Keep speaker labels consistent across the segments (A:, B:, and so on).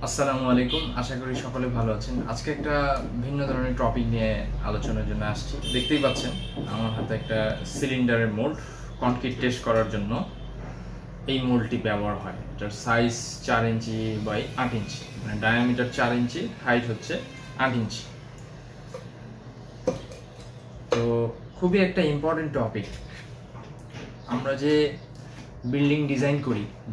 A: আসসালামু আলাইকুম, আশা করি সকলে ভালো আছেন। আজকে একটা ভিন্ন ধরনের টপিক নিয়ে আলোচনার জন্য আসছি। দেখতেই পাচ্ছেন আমার হাতে একটা সিলিন্ডারের মোল্ড। কনক্রিট টেস্ট করার জন্য এই মোল্ডটি ব্যবহার হয়। এটার সাইজ 4 ইঞ্চি বাই 8 ইঞ্চি, মানে ডায়ামিটার 4 ইঞ্চি, হাইট হচ্ছে 8 ইঞ্চি। তো খুবই একটা ইম্পর্টেন্ট টপিক। আমরা যে বিল্ডিং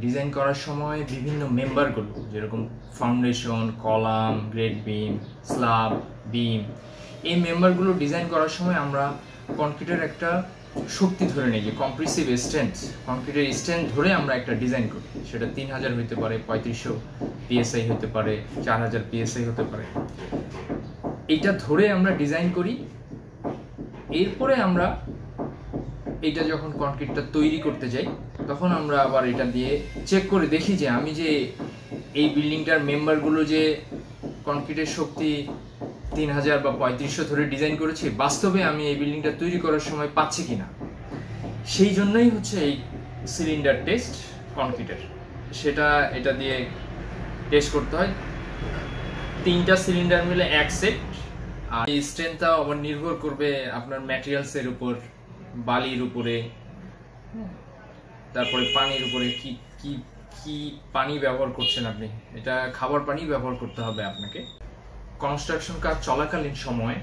A: ডিজাইন করার সময় বিভিন্ন মেম্বারগুলো, যেরকম foundation, column, grade beam, slab, beam, এই মেম্বারগুলো ডিজাইন করার সময় আমরা কনক্রিটের একটা শক্তি ধরে নিই, যে কম্প্রেসিভ স্ট্রেংথ, কনক্রিটের স্ট্রেংথ ধরে আমরা একটা ডিজাইন করি। সেটা 3000 হতে পারে, 3500 পিএসআই হতে পারে, 4000 পিএসআই হতে পারে। এইটা ধরে আমরা ডিজাইন করি। এরপরে আমরা এটা যখন কনক্রিটটা তৈরি করতে যাই, তখন আমরা আবার এটা দিয়ে চেক করে দেখি যে আমি যে এই বিল্ডিংটার মেম্বারগুলো যে কনক্রিটের শক্তি 3000 বা 3500 ধরে ডিজাইন করেছি, বাস্তবে আমি এই বিল্ডিংটা তৈরি করার সময় পাচ্ছি কিনা। সেই জন্যই হচ্ছে এই সিলিন্ডার টেস্ট কনক্রিটের। সেটা এটা দিয়ে টেস্ট করতে হয়। 3টা সিলিন্ডার মিলে এক সেট। আর এই স্ট্রেংথটা আবার নির্ভর করবে আপনার ম্যাটেরিয়ালসের উপর, বালির উপরে, তারপরে পানির উপরে। কি কি কি পানি ব্যবহার করছেন আপনি, এটা খাবার পানি ব্যবহার করতে হবে আপনাকে। কনস্ট্রাকশন কাজ চলাকালীন সময়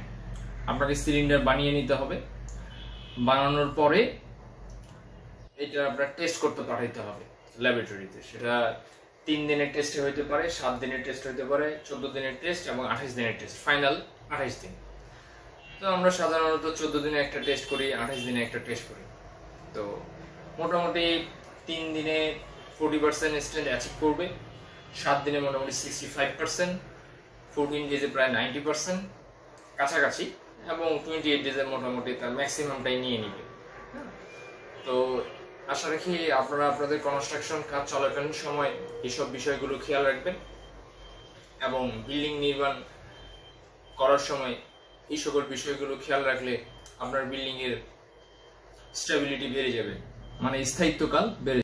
A: আপনাকে সিলিন্ডার বানিয়ে নিতে হবে। বানানোর পরে এটা আপনার টেস্ট করতে পাঠাইতে হবে ল্যাবরেটরিতে। সেটা 3 দিনের টেস্ট হইতে পারে, 7 দিনের টেস্ট হইতে পারে, 14 দিনের টেস্ট এবং 28 দিনের টেস্ট, ফাইনাল 28 দিন। তো আমরা সাধারণত 14 দিনে একটা টেস্ট করি, 28 দিনে একটা টেস্ট করি। তো মোটামুটি 3 দিনে 40% স্ট্রেংথ অ্যাচিভ করবে, 7 দিনে মোটামুটি 65%, 14 ডেজে প্রায় 90% কাছাকাছি, এবং 28 ডেজে মোটামুটি তার ম্যাক্সিমামটাই নিয়ে নিবে। তো আশা রাখি আপনারা আপনাদের কনস্ট্রাকশন কাজ চলাকালীন সময় এইসব বিষয়গুলো খেয়াল রাখবেন, এবং বিল্ডিং নির্মাণ করার সময় এই সকল বিষয়গুলো খেয়াল রাখলে আপনার বিল্ডিং এর স্টেবিলিটি বেড়ে যাবে, মানে স্থায়িত্বকাল বেড়ে